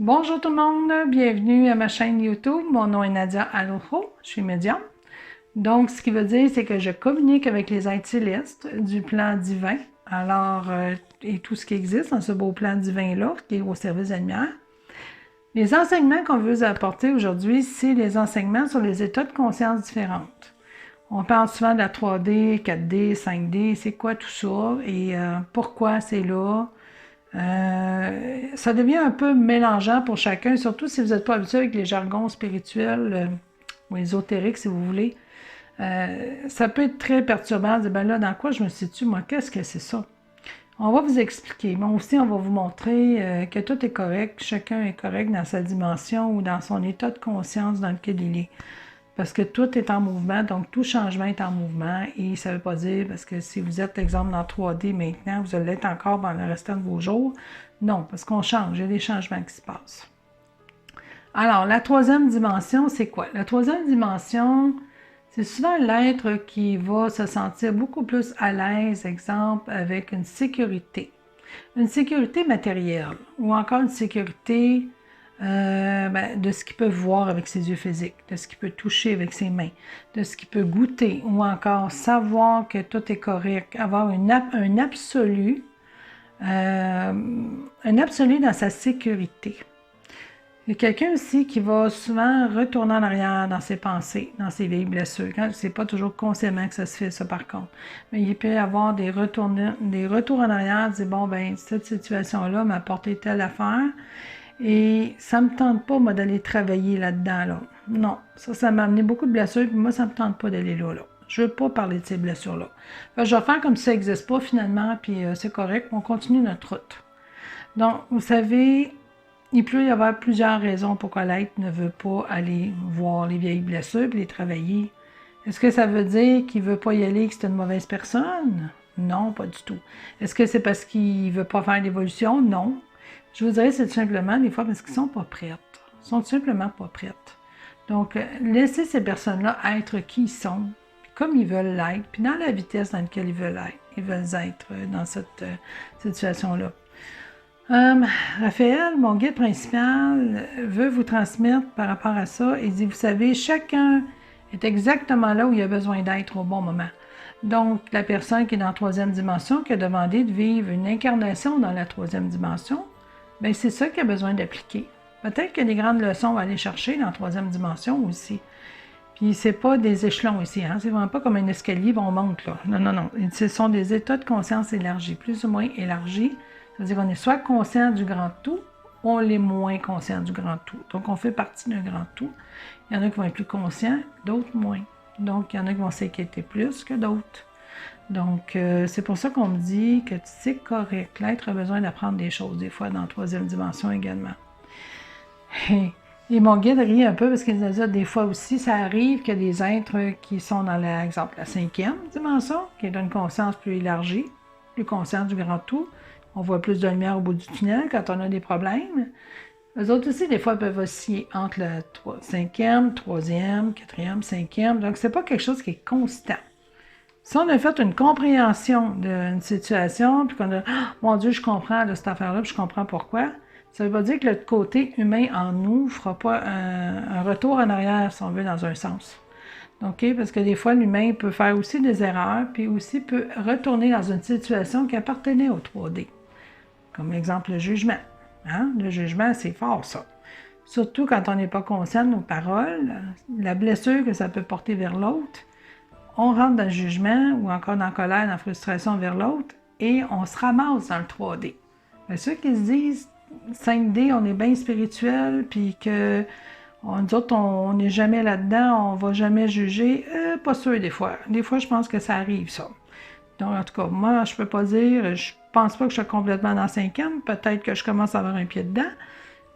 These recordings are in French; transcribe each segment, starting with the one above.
Bonjour tout le monde, bienvenue à ma chaîne YouTube. Mon nom est Nadia Arojo, je suis médium. Donc, ce qui veut dire, c'est que je communique avec les êtres célestes du plan divin, et tout ce qui existe dans ce beau plan divin-là, qui est au service de la lumière. Les enseignements qu'on veut vous apporter aujourd'hui, c'est les enseignements sur les états de conscience différentes. On parle souvent de la 3D, 4D, 5D, c'est quoi tout ça et pourquoi c'est là. Ça devient un peu mélangeant pour chacun, surtout si vous n'êtes pas habitué avec les jargons spirituels ou ésotériques, si vous voulez. Ça peut être très perturbant de dire, ben là, dans quoi je me situe, moi, qu'est-ce que c'est ça? On va vous expliquer, mais aussi on va vous montrer que tout est correct, chacun est correct dans sa dimension ou dans son état de conscience dans lequel il est. Parce que tout est en mouvement, donc tout changement est en mouvement et ça ne veut pas dire, parce que si vous êtes, exemple, dans 3D maintenant, vous allez l'être encore dans le restant de vos jours. Non, parce qu'on change, il y a des changements qui se passent. Alors, la troisième dimension, c'est quoi? La troisième dimension, c'est souvent l'être qui va se sentir beaucoup plus à l'aise, exemple, avec une sécurité. Une sécurité matérielle ou encore une sécurité de ce qu'il peut voir avec ses yeux physiques, de ce qu'il peut toucher avec ses mains, de ce qu'il peut goûter ou encore savoir que tout est correct, avoir un absolu dans sa sécurité. Il y a quelqu'un aussi qui va souvent retourner en arrière dans ses pensées, dans ses vieilles blessures. C'est pas toujours consciemment que ça se fait, ça, par contre. Mais il peut y avoir des retours en arrière, dire, bon, ben, cette situation-là m'a apporté telle affaire, et ça me tente pas, moi, d'aller travailler là-dedans, là. Non, ça m'a amené beaucoup de blessures, puis moi, ça me tente pas d'aller là. Je veux pas parler de ces blessures-là. Je vais faire comme si ça n'existe pas, finalement, puis c'est correct, on continue notre route. Donc, vous savez, il peut y avoir plusieurs raisons pourquoi l'être ne veut pas aller voir les vieilles blessures et les travailler. Est-ce que ça veut dire qu'il ne veut pas y aller et que c'est une mauvaise personne? Non, pas du tout. Est-ce que c'est parce qu'il ne veut pas faire d'évolution? Non. Je vous dirais, c'est tout simplement des fois parce qu'ils ne sont pas prêtes. Ils sont tout simplement pas prêtes. Donc, laissez ces personnes-là être qui ils sont, comme ils veulent l'être, puis dans la vitesse dans laquelle ils veulent être dans cette situation-là. Raphaël, mon guide principal, veut vous transmettre par rapport à ça. Il dit, vous savez, chacun est exactement là où il a besoin d'être au bon moment. Donc, la personne qui est dans la troisième dimension, qui a demandé de vivre une incarnation dans la troisième dimension, bien, c'est ça qu'il a besoin d'appliquer. Peut-être que des grandes leçons à aller chercher dans la troisième dimension aussi. Puis, c'est pas des échelons ici, hein? C'est vraiment pas comme un escalier, on monte, là. Non, non, non. Ce sont des états de conscience élargis, plus ou moins élargis. C'est-à-dire qu'on est soit conscient du grand tout, ou on est moins conscient du grand tout. Donc, on fait partie d'un grand tout. Il y en a qui vont être plus conscients, d'autres moins. Donc, il y en a qui vont s'inquiéter plus que d'autres. Donc, c'est pour ça qu'on me dit que c'est correct. L'être a besoin d'apprendre des choses, des fois, dans la troisième dimension également. Et mon guide rit un peu parce qu'il nous dit, des fois aussi, ça arrive qu'il y a des êtres qui sont dans, exemple, la cinquième dimension, qui est une conscience plus élargie, plus consciente du grand tout. On voit plus de lumière au bout du tunnel quand on a des problèmes. Eux autres aussi, des fois, peuvent osciller entre la cinquième, troisième, quatrième, cinquième. Donc, c'est pas quelque chose qui est constant. Si on a fait une compréhension d'une situation, puis qu'on a « Mon Dieu, je comprends cette affaire-là, puis je comprends pourquoi », ça veut pas dire que le côté humain en nous ne fera pas un retour en arrière, si on veut, dans un sens. OK? Parce que des fois, l'humain peut faire aussi des erreurs, puis aussi peut retourner dans une situation qui appartenait au 3D. Comme l'exemple, le jugement. Hein? Le jugement, c'est fort, ça. Surtout quand on n'est pas conscient de nos paroles, la blessure que ça peut porter vers l'autre, on rentre dans le jugement ou encore dans la colère, dans la frustration vers l'autre et on se ramasse dans le 3D. Mais ceux qui se disent 5D, on est bien spirituel, puis que nous autres, on n'est jamais là-dedans, on va jamais juger, pas sûr des fois. Des fois, je pense que ça arrive, ça. Donc, en tout cas, moi, je peux pas dire, je pense pas que je suis complètement dans la cinquième, peut-être que je commence à avoir un pied dedans,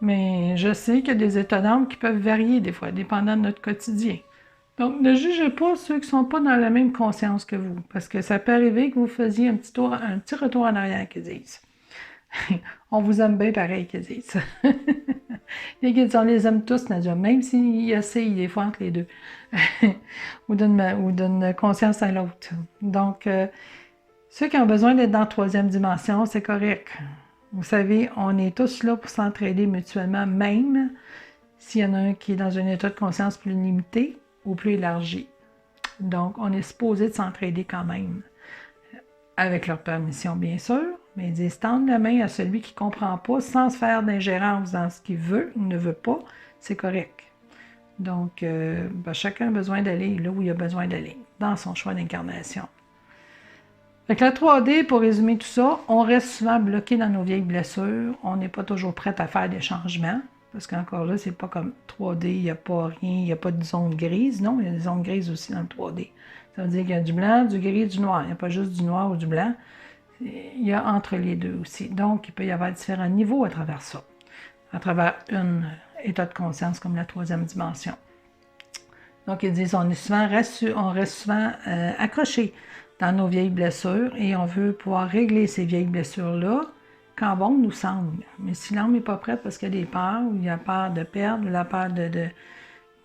mais je sais qu'il y a des états d'âme qui peuvent varier des fois, dépendant de notre quotidien. Donc, ne jugez pas ceux qui ne sont pas dans la même conscience que vous, parce que ça peut arriver que vous faisiez un petit retour en arrière, qu'ils disent. On vous aime bien pareil, qu'ils disent. Il y a qui disent, on les aime tous, Nadia, même s'ils essayent des fois entre les deux, ou d'une conscience à l'autre. Donc, ceux qui ont besoin d'être dans la troisième dimension, c'est correct. Vous savez, on est tous là pour s'entraider mutuellement, même s'il y en a un qui est dans un état de conscience plus limité ou plus élargi. Donc, on est supposé de s'entraider quand même, avec leur permission, bien sûr, mais ils disent tendre la main à celui qui ne comprend pas sans se faire d'ingérence dans ce qu'il veut ou ne veut pas, c'est correct. Donc, chacun a besoin d'aller là où il a besoin d'aller, dans son choix d'incarnation. Avec la 3D, pour résumer tout ça, on reste souvent bloqué dans nos vieilles blessures. On n'est pas toujours prêt à faire des changements. Parce qu'encore là, c'est pas comme 3D, il n'y a pas rien, il n'y a pas de zone grise. Non, il y a des zones grises aussi dans le 3D. Ça veut dire qu'il y a du blanc, du gris et du noir. Il n'y a pas juste du noir ou du blanc. Il y a entre les deux aussi. Donc, il peut y avoir différents niveaux à travers ça. À travers un état de conscience comme la 3e dimension. Donc, ils disent on reste souvent accroché dans nos vieilles blessures et on veut pouvoir régler ces vieilles blessures-là quand bon nous semble. Mais si l'âme n'est pas prête parce qu'il y a des peurs, ou il y a peur de perdre, ou la peur de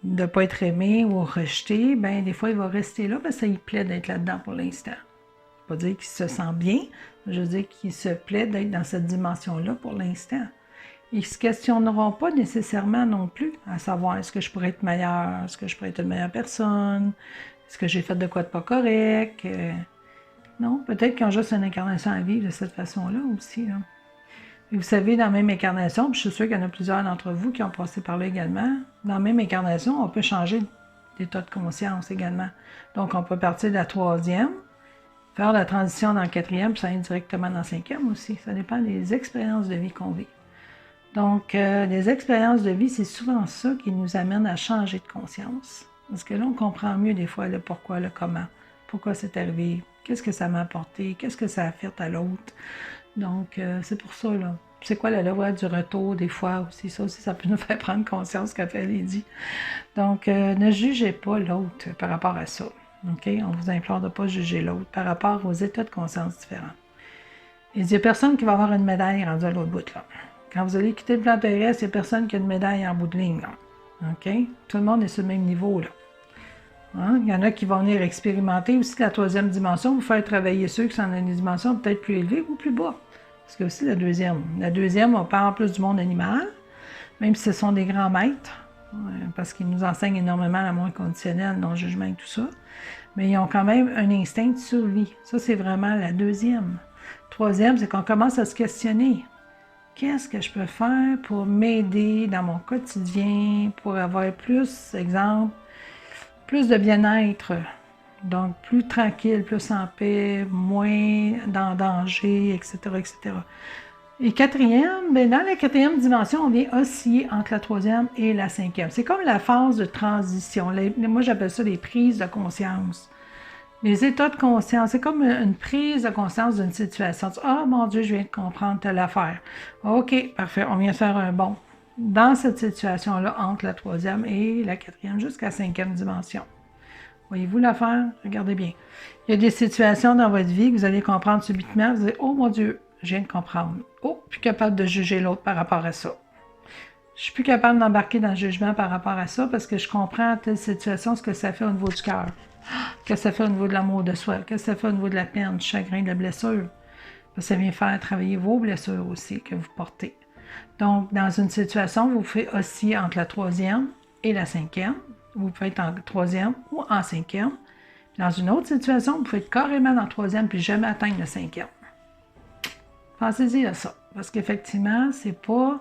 ne pas être aimé ou rejeté, bien, des fois, il va rester là parce que ça lui plaît d'être là-dedans pour l'instant. Je ne veux pas dire qu'il se sent bien, je veux dire qu'il se plaît d'être dans cette dimension-là pour l'instant. Ils ne se questionneront pas nécessairement non plus à savoir est-ce que je pourrais être meilleur, est-ce que je pourrais être une meilleure personne, est-ce que j'ai fait de quoi de pas correct. Non, peut-être qu'ils ont juste une incarnation à vivre de cette façon-là aussi. Là. Et vous savez, dans la même incarnation, puis je suis sûre qu'il y en a plusieurs d'entre vous qui ont passé par là également, dans la même incarnation, on peut changer d'état de conscience également. Donc, on peut partir de la 3e, faire la transition dans le 4e, puis ça aller directement dans le 5e aussi. Ça dépend des expériences de vie qu'on vit. Donc, les expériences de vie, c'est souvent ça qui nous amène à changer de conscience. Parce que là, on comprend mieux des fois le pourquoi, le comment, pourquoi c'est arrivé, qu'est-ce que ça m'a apporté, qu'est-ce que ça a fait à l'autre. Donc, c'est pour ça, là. C'est quoi la loi du retour, des fois aussi? Ça aussi, ça peut nous faire prendre conscience, comme elle est dit. Donc, ne jugez pas l'autre par rapport à ça. OK? On vous implore de ne pas juger l'autre par rapport aux états de conscience différents. Il n'y a personne qui va avoir une médaille rendue à l'autre bout, là. Quand vous allez quitter le plan terrestre, il n'y a personne qui a une médaille en bout de ligne, là. OK? Tout le monde est sur le même niveau, là. Hein? Il y en a qui vont venir expérimenter aussi la 3e dimension, vous faire travailler ceux qui sont dans une dimension peut-être plus élevée ou plus bas. Parce que aussi la 2e. La 2e, on parle plus du monde animal, même si ce sont des grands maîtres, parce qu'ils nous enseignent énormément l'amour inconditionnel, non-jugement et tout ça. Mais ils ont quand même un instinct de survie. Ça, c'est vraiment la 2e. 3e, c'est qu'on commence à se questionner. Qu'est-ce que je peux faire pour m'aider dans mon quotidien, pour avoir plus, exemple, plus de bien-être, donc plus tranquille, plus en paix, moins dans danger, etc., etc. Et 4e, bien, dans la 4e dimension, on vient osciller entre la 3e et la 5e. C'est comme la phase de transition. Moi, j'appelle ça les prises de conscience. Les états de conscience, c'est comme une prise de conscience d'une situation. Ah, mon Dieu, je viens de comprendre telle affaire. OK, parfait, on vient faire un bond dans cette situation-là entre la 3e et la 4e jusqu'à la 5e dimension. Voyez-vous l'affaire? Regardez bien. Il y a des situations dans votre vie que vous allez comprendre subitement. Vous allez, oh mon Dieu, je viens de comprendre. Oh, plus capable de juger l'autre par rapport à ça. Je suis plus capable d'embarquer dans le jugement par rapport à ça parce que je comprends telle situation, ce que ça fait au niveau du cœur. Qu'est-ce que ça fait au niveau de l'amour de soi? Qu'est-ce que ça fait au niveau de la peine, du chagrin, de la blessure? Parce que ça vient faire travailler vos blessures aussi que vous portez. Donc, dans une situation, vous pouvez osciller entre la 3e et la 5e. Vous pouvez être en 3e ou en 5e. Dans une autre situation, vous pouvez être carrément dans la 3e puis jamais atteindre le 5e. Pensez-y à ça. Parce qu'effectivement, c'est pas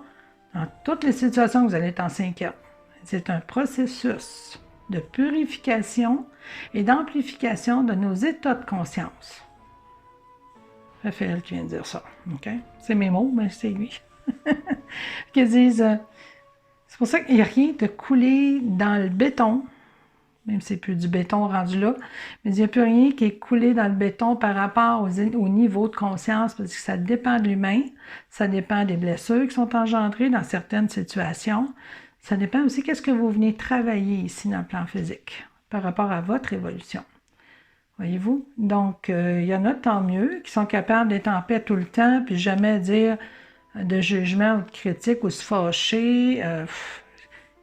dans toutes les situations que vous allez être en 5e. C'est un processus de purification et d'amplification de nos états de conscience. Raphaël qui vient de dire ça. Okay? C'est mes mots, mais c'est lui. Qui disent, c'est pour ça qu'il n'y a rien de coulé dans le béton, même si c'est plus du béton rendu là, mais il n'y a plus rien qui est coulé dans le béton par rapport au niveau de conscience, parce que ça dépend de l'humain, ça dépend des blessures qui sont engendrées dans certaines situations. Ça dépend aussi qu'est-ce que vous venez travailler ici dans le plan physique par rapport à votre évolution. Voyez-vous? Donc, il y en a tant mieux qui sont capables d'être en paix tout le temps puis jamais dire de jugement ou de critique ou se fâcher.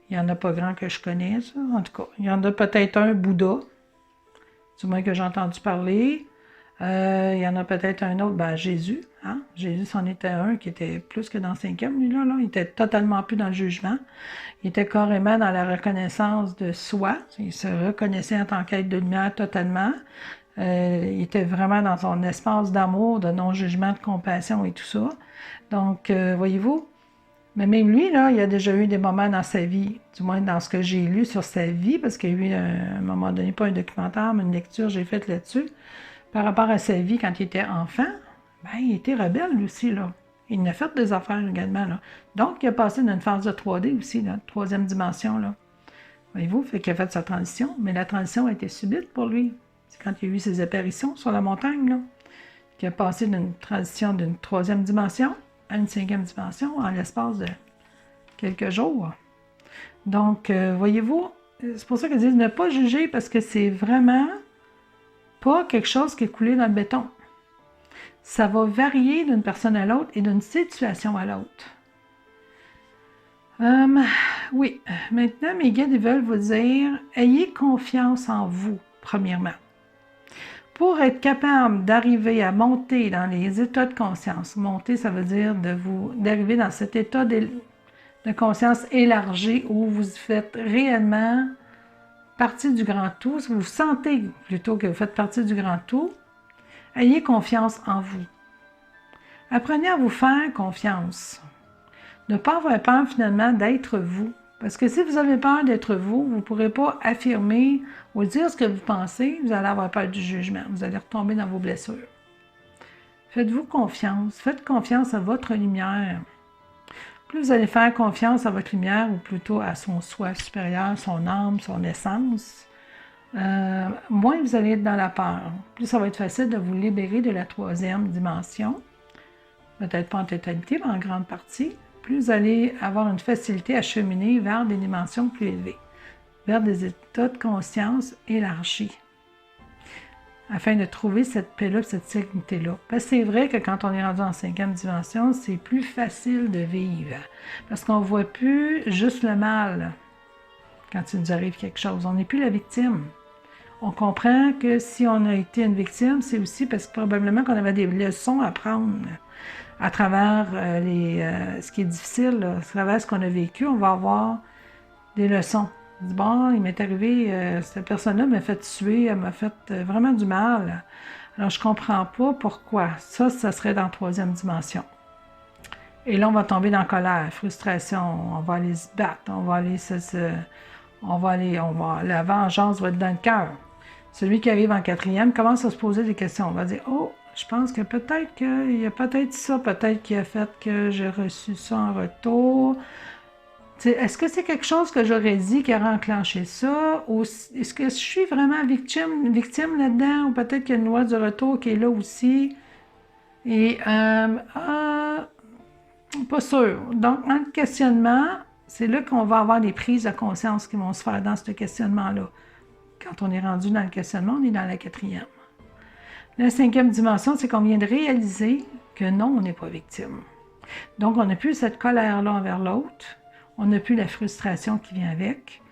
Il n'y en a pas grand que je connais, ça. En tout cas, il y en a peut-être un Bouddha, du moins que j'ai entendu parler. Il y en a peut-être un autre, Jésus, Hein? Jésus, c'en était un qui était plus que dans le 5e, lui, là. Il était totalement plus dans le jugement. Il était carrément dans la reconnaissance de soi. Il se reconnaissait en tant qu'être de lumière totalement. Il était vraiment dans son espace d'amour, de non-jugement, de compassion et tout ça. Donc, voyez-vous, mais même lui, là, il a déjà eu des moments dans sa vie, du moins dans ce que j'ai lu sur sa vie, parce qu'il y a eu, à un moment donné, pas un documentaire, mais une lecture que j'ai faite là-dessus, par rapport à sa vie quand il était enfant, ben, il était rebelle, lui aussi, là. Il en a fait des affaires également, là. Donc, il a passé d'une phase de 3D aussi, là, troisième dimension, là. Voyez-vous, fait qu'il a fait sa transition, mais la transition a été subite pour lui. C'est quand il y a eu ses apparitions sur la montagne, là, qu'il a passé d'une transition d'une troisième dimension à une 5e dimension en l'espace de quelques jours. Donc, voyez-vous, c'est pour ça qu'ils disent ne pas juger parce que c'est vraiment pas quelque chose qui est coulé dans le béton. Ça va varier d'une personne à l'autre et d'une situation à l'autre. Oui, maintenant, mes guides ils veulent vous dire, ayez confiance en vous, premièrement. Pour être capable d'arriver à monter dans les états de conscience, monter, ça veut dire d'arriver dans cet état de conscience élargi où vous faites réellement partie du grand tout, vous sentez plutôt que vous faites partie du grand tout, ayez confiance en vous. Apprenez à vous faire confiance. Ne pas avoir peur finalement d'être vous. Parce que si vous avez peur d'être vous, vous ne pourrez pas affirmer ou dire ce que vous pensez, vous allez avoir peur du jugement, vous allez retomber dans vos blessures. Faites-vous confiance, faites confiance à votre lumière. Plus vous allez faire confiance à votre lumière, ou plutôt à son soi supérieur, son âme, son essence, moins vous allez être dans la peur. Plus ça va être facile de vous libérer de la troisième dimension, peut-être pas en totalité, mais en grande partie. Plus vous allez avoir une facilité à cheminer vers des dimensions plus élevées, vers des états de conscience élargis, afin de trouver cette paix-là, cette sérénité-là. Parce que c'est vrai que quand on est rendu en 5e dimension, c'est plus facile de vivre, parce qu'on ne voit plus juste le mal quand il nous arrive quelque chose. On n'est plus la victime. On comprend que si on a été une victime, c'est aussi parce que probablement qu'on avait des leçons à prendre. À travers ce qui est difficile, là, à travers ce qu'on a vécu, on va avoir des leçons. On dit, bon, il m'est arrivé, cette personne-là m'a fait tuer, elle m'a fait vraiment du mal. Alors, je ne comprends pas pourquoi. Ça serait dans la troisième dimension. Et là, on va tomber dans la colère, frustration, on va aller se battre, la vengeance va être dans le cœur. Celui qui arrive en 4e commence à se poser des questions. On va dire, oh, je pense que peut-être qu'il y a peut-être ça, peut-être qu'il a fait que j'ai reçu ça en retour. Est-ce que c'est quelque chose que j'aurais dit qui a enclenché ça? Ou est-ce que je suis vraiment victime là-dedans? Ou peut-être qu'il y a une loi du retour qui est là aussi? Et, pas sûr. Donc, dans le questionnement, c'est là qu'on va avoir des prises de conscience qui vont se faire dans ce questionnement-là. Quand on est rendu dans le questionnement, on est dans la 4e. La 5e dimension, c'est qu'on vient de réaliser que non, on n'est pas victime. Donc, on n'a plus cette colère-là envers l'autre, on n'a plus la frustration qui vient avec,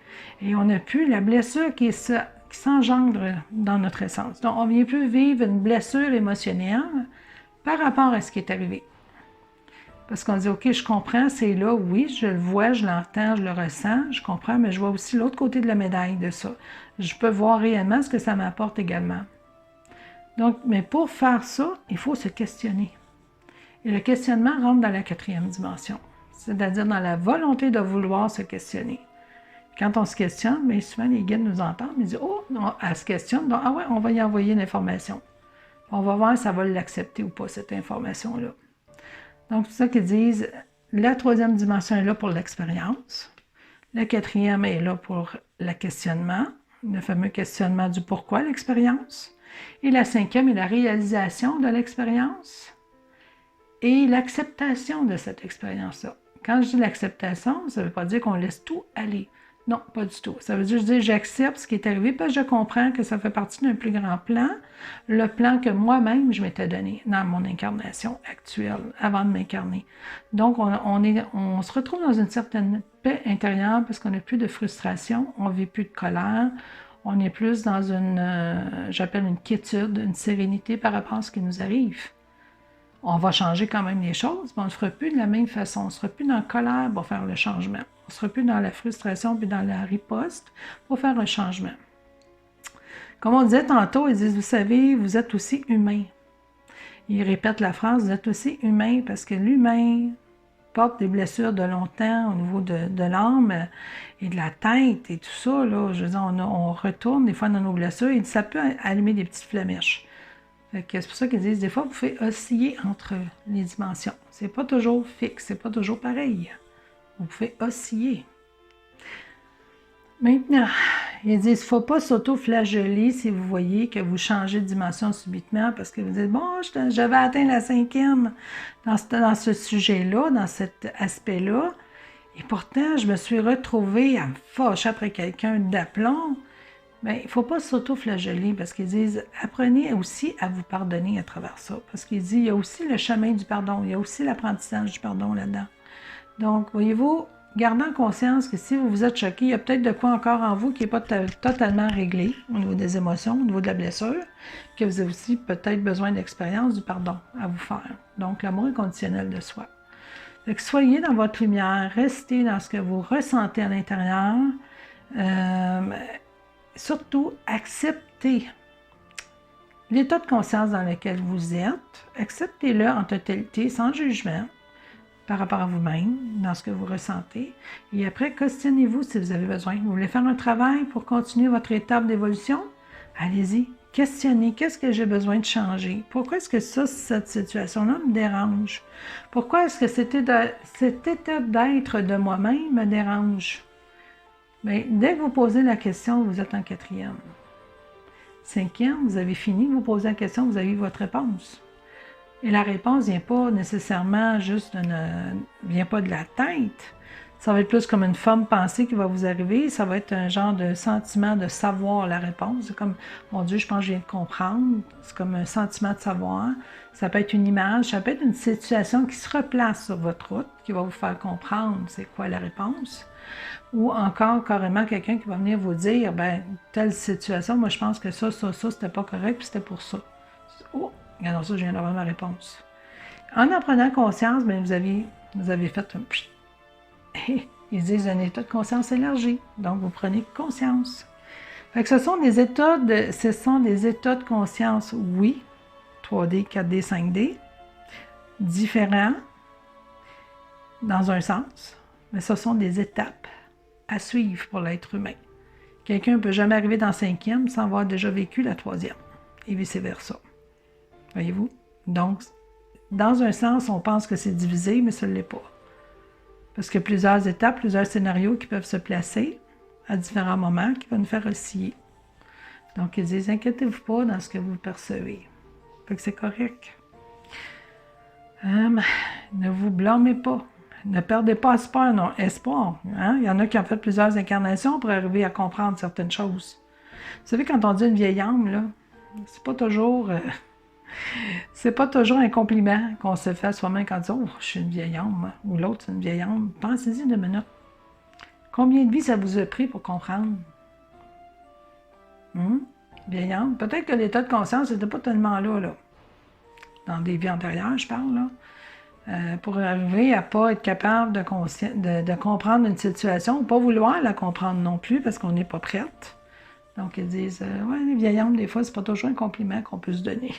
et on n'a plus la blessure qui s'engendre dans notre essence. Donc, on ne vient plus vivre une blessure émotionnelle par rapport à ce qui est arrivé. Parce qu'on dit, OK, je comprends, c'est là, oui, je le vois, je l'entends, je le ressens, je comprends, mais je vois aussi l'autre côté de la médaille de ça. Je peux voir réellement ce que ça m'apporte également. Donc, mais pour faire ça, il faut se questionner. Et le questionnement rentre dans la 4e dimension, c'est-à-dire dans la volonté de vouloir se questionner. Quand on se questionne, bien souvent les guides nous entendent, ils disent, oh, non, elle se questionne, donc, ah ouais, on va y envoyer une information. On va voir si ça va l'accepter ou pas, cette information-là. Donc, c'est ça qu'ils disent, la 3e dimension est là pour l'expérience, la 4e est là pour le questionnement, le fameux questionnement du pourquoi l'expérience, et la 5e est la réalisation de l'expérience et l'acceptation de cette expérience-là. Quand je dis l'acceptation, ça ne veut pas dire qu'on laisse tout aller. Non, pas du tout. Ça veut juste dire que j'accepte ce qui est arrivé parce que je comprends que ça fait partie d'un plus grand plan, le plan que moi-même je m'étais donné dans mon incarnation actuelle, avant de m'incarner. Donc, on se retrouve dans une certaine paix intérieure parce qu'on n'a plus de frustration, on ne vit plus de colère, on est plus dans j'appelle une quiétude, une sérénité par rapport à ce qui nous arrive. On va changer quand même les choses, mais on ne le fera plus de la même façon. On ne sera plus dans la colère pour faire le changement. On ne sera plus dans la frustration puis dans la riposte pour faire le changement. Comme on disait tantôt, ils disent, vous savez, vous êtes aussi humain. Ils répètent la phrase, vous êtes aussi humain, parce que l'humain porte des blessures de longtemps au niveau de l'âme et de la tête et tout ça. Là, je veux dire, on retourne des fois dans nos blessures et ça peut allumer des petites flamèches. C'est pour ça qu'ils disent, des fois, vous faites osciller entre les dimensions. C'est pas toujours fixe, c'est pas toujours pareil. Vous pouvez osciller. Maintenant, ils disent, il ne faut pas s'auto-flageller si vous voyez que vous changez de dimension subitement parce que vous dites, bon, j'avais atteint la 5e dans ce sujet-là, dans cet aspect-là, et pourtant, je me suis retrouvée à me fâcher après quelqu'un d'aplomb. Bien, il ne faut pas s'auto-flageller parce qu'ils disent, apprenez aussi à vous pardonner à travers ça. Parce qu'ils disent, il y a aussi le chemin du pardon, il y a aussi l'apprentissage du pardon là-dedans. Donc, voyez-vous, gardant conscience que si vous vous êtes choqué, il y a peut-être de quoi encore en vous qui n'est pas totalement réglé au niveau des émotions, au niveau de la blessure, que vous avez aussi peut-être besoin d'expérience du pardon à vous faire. Donc, l'amour inconditionnel de soi. Donc, soyez dans votre lumière, restez dans ce que vous ressentez à l'intérieur. Surtout, acceptez l'état de conscience dans lequel vous êtes. Acceptez-le en totalité, sans jugement, par rapport à vous-même, dans ce que vous ressentez. Et après, questionnez-vous si vous avez besoin. Vous voulez faire un travail pour continuer votre étape d'évolution? Allez-y, questionnez. Qu'est-ce que j'ai besoin de changer? Pourquoi est-ce que cette situation-là me dérange? Pourquoi est-ce que cet état d'être de moi-même me dérange? Bien, dès que vous posez la question, vous êtes en 4e. 5e, vous avez fini, vous posez la question, vous avez eu votre réponse. Et la réponse ne vient pas nécessairement vient pas de la tête. Ça va être plus comme une forme pensée qui va vous arriver. Ça va être un genre de sentiment de savoir la réponse. C'est comme, mon Dieu, je pense que je viens de comprendre. C'est comme un sentiment de savoir. Ça peut être une image, ça peut être une situation qui se replace sur votre route, qui va vous faire comprendre c'est quoi la réponse. Ou encore carrément quelqu'un qui va venir vous dire, ben telle situation, moi je pense que ça, c'était pas correct, puis c'était pour ça. Oh! Alors ça, je viens d'avoir ma réponse. En prenant conscience, bien, vous avez fait un... Ils disent un état de conscience élargi. Donc, vous prenez conscience. Fait que ce sont des états de conscience, oui, 3D, 4D, 5D, différents dans un sens, mais ce sont des étapes à suivre pour l'être humain. Quelqu'un ne peut jamais arriver dans 5e sans avoir déjà vécu la 3e, et vice-versa. Voyez-vous? Donc, dans un sens, on pense que c'est divisé, mais ce ne l'est pas. Parce qu'il y a plusieurs étapes, plusieurs scénarios qui peuvent se placer à différents moments, qui vont nous faire osciller. Donc, ils disent, inquiétez-vous pas dans ce que vous percevez. Fait que c'est correct. Ne vous blâmez pas. Ne perdez pas espoir. Hein? Il y en a qui ont fait plusieurs incarnations pour arriver à comprendre certaines choses. Vous savez, quand on dit une vieille âme, là, c'est pas toujours un compliment qu'on se fait à soi-même quand on dit « Oh, je suis une vieille âme » ou l'autre, c'est une vieille âme. Pensez-y 2 minutes. Combien de vies ça vous a pris pour comprendre? Vieille âme. Peut-être que l'état de conscience n'était pas tellement là. Dans des vies antérieures, je parle, là. Pour arriver à ne pas être capable de comprendre une situation, ou pas vouloir la comprendre non plus, parce qu'on n'est pas prête. Donc, ils disent « Ouais, les vieilles âmes, des fois, c'est pas toujours un compliment qu'on peut se donner. »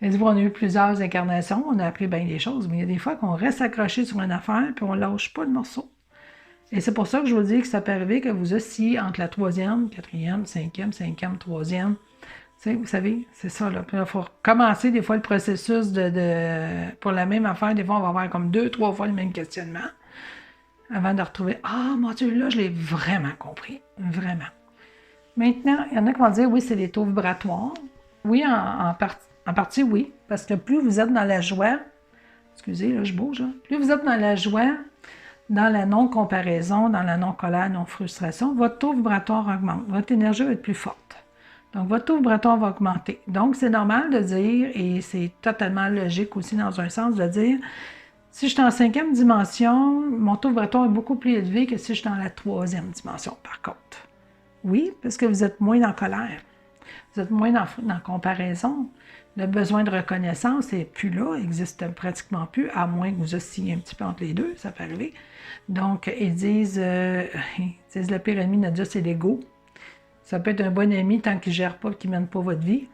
Ils disent « On a eu plusieurs incarnations, on a appris bien des choses, mais il y a des fois qu'on reste accroché sur une affaire, puis on ne lâche pas le morceau. » Et c'est pour ça que je vous dis que ça peut arriver que vous oscillez entre la 3e, 4e, 5e, 5e, 3e. Vous savez, c'est ça, là. Puis il faut commencer des fois le processus pour la même affaire. Des fois, on va avoir comme 2, 3 fois le même questionnement avant de retrouver « Ah, mon Dieu, là, je l'ai vraiment compris. Vraiment. » Maintenant, il y en a qui vont dire « Oui, c'est les taux vibratoires. » Oui, en partie, oui. Parce que plus vous êtes dans la joie, excusez, là, je bouge, là. Plus vous êtes dans la joie, dans la non-comparaison, dans la non-colère, non-frustration, votre taux vibratoire augmente. Votre énergie va être plus forte. Donc, votre taux vibratoire va augmenter. Donc, c'est normal de dire, et c'est totalement logique aussi dans un sens, de dire, si je suis en 5e dimension, mon taux vibratoire est beaucoup plus élevé que si je suis dans la 3e dimension, par contre. Oui, parce que vous êtes moins en colère. Vous êtes moins dans la comparaison. Le besoin de reconnaissance n'est plus là, n'existe pratiquement plus, à moins que vous oscillez un petit peu entre les deux, ça peut arriver. Donc, ils disent le pire ennemi de notre Dieu, c'est l'ego. Ça peut être un bon ami tant qu'il ne gère pas et qu'il ne mène pas votre vie.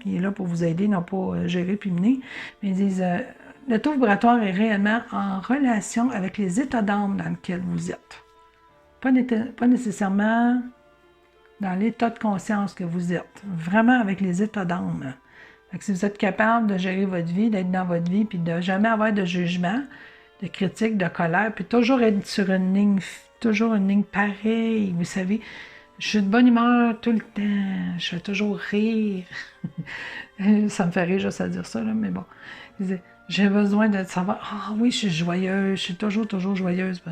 Il est là pour vous aider, non pas gérer puis mener. Mais ils disent le taux vibratoire est réellement en relation avec les états d'âme dans lesquels vous êtes. Pas nécessairement dans l'état de conscience que vous êtes. Vraiment avec les états d'âme. Si vous êtes capable de gérer votre vie, d'être dans votre vie, puis de ne jamais avoir de jugement, de critique, de colère, puis toujours être sur une ligne pareille, vous savez. Je suis de bonne humeur tout le temps. Je fais toujours rire. Ça me fait rire juste à dire ça, là, mais bon. J'ai besoin de savoir, ah oui, je suis joyeuse, je suis toujours joyeuse.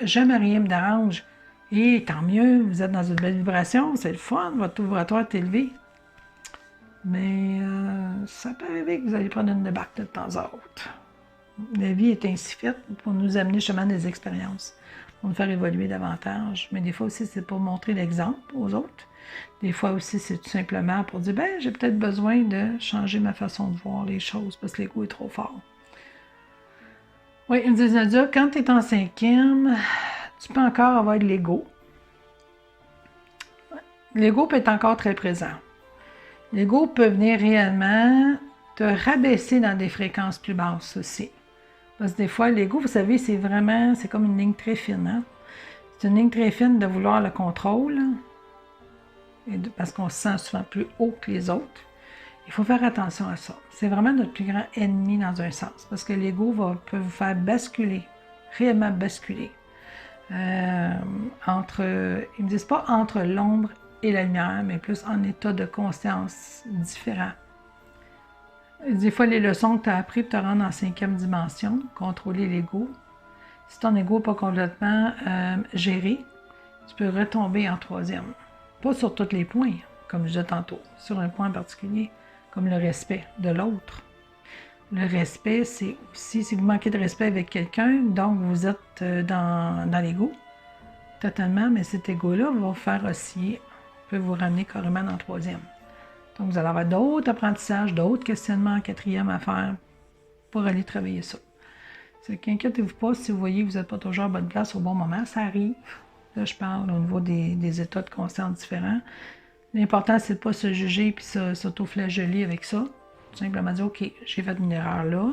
Jamais rien me dérange. Et tant mieux, vous êtes dans une belle vibration, c'est le fun, votre taux vibratoire est élevé. Mais ça peut arriver que vous allez prendre une débarque de temps à autre. La vie est ainsi faite pour nous amener justement des expériences, pour nous faire évoluer davantage. Mais des fois aussi, c'est pour montrer l'exemple aux autres. Des fois aussi, c'est tout simplement pour dire, ben, j'ai peut-être besoin de changer ma façon de voir les choses parce que l'ego est trop fort. Oui, ils me disent, Nadia, quand tu es en 5e, tu peux encore avoir de l'ego. L'ego peut être encore très présent. L'ego peut venir réellement te rabaisser dans des fréquences plus basses aussi. Parce que des fois, l'ego, vous savez, c'est comme une ligne très fine. Hein? C'est une ligne très fine de vouloir le contrôle, parce qu'on se sent souvent plus haut que les autres. Il faut faire attention à ça. C'est vraiment notre plus grand ennemi dans un sens, parce que l'ego peut vous faire basculer, réellement basculer. Ils ne me disent pas entre l'ombre et la lumière, mais plus en état de conscience différent. Des fois, les leçons que tu as apprises pour te rendre en 5e dimension, contrôler l'ego. Si ton ego n'est pas complètement géré, tu peux retomber en 3e. Pas sur tous les points, comme je disais tantôt, sur un point particulier, comme le respect de l'autre. Le respect, c'est aussi, si vous manquez de respect avec quelqu'un, donc vous êtes dans l'ego, totalement, mais cet ego-là va vous faire osciller, peut vous ramener carrément en 3e. Donc, vous allez avoir d'autres apprentissages, d'autres questionnements en 4e à faire pour aller travailler ça. C'est qu'inquiétez-vous pas si vous voyez que vous n'êtes pas toujours à bonne place au bon moment, ça arrive. Là, je parle au niveau des états de conscience différents. L'important, c'est de ne pas se juger et s'auto-flageller avec ça. Tout simplement dire, OK, j'ai fait une erreur là.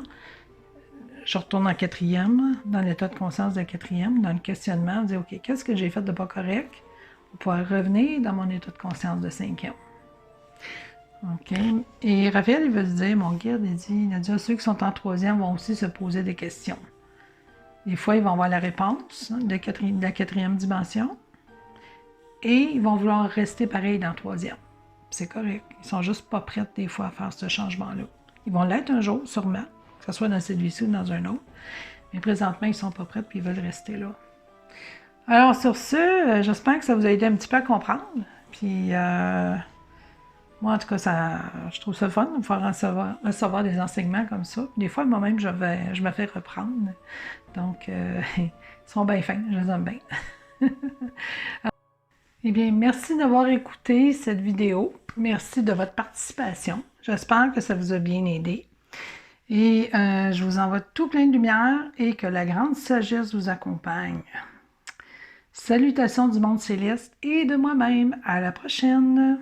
Je retourne en 4e, dans l'état de conscience de 4e, dans le questionnement, dire, OK, qu'est-ce que j'ai fait de pas correct pour pouvoir revenir dans mon état de conscience de 5e. OK. Et Raphaël, il veut se dire, mon guide, il dit, Nadia, ceux qui sont en 3e vont aussi se poser des questions. Des fois, ils vont avoir la réponse de la 4e dimension et ils vont vouloir rester pareil dans 3e. C'est correct. Ils sont juste pas prêts des fois à faire ce changement-là. Ils vont l'être un jour, sûrement, que ce soit dans celui-ci ou dans un autre. Mais présentement, ils sont pas prêts et ils veulent rester là. Alors, sur ce, j'espère que ça vous a aidé un petit peu à comprendre. Puis, moi, en tout cas, je trouve ça fun de pouvoir recevoir des enseignements comme ça. Des fois, moi-même, je me fais reprendre. Donc, ils sont bien fins, je les aime bien. Eh bien, merci d'avoir écouté cette vidéo. Merci de votre participation. J'espère que ça vous a bien aidé. Et je vous envoie tout plein de lumière et que la grande sagesse vous accompagne. Salutations du monde céleste et de moi-même. À la prochaine!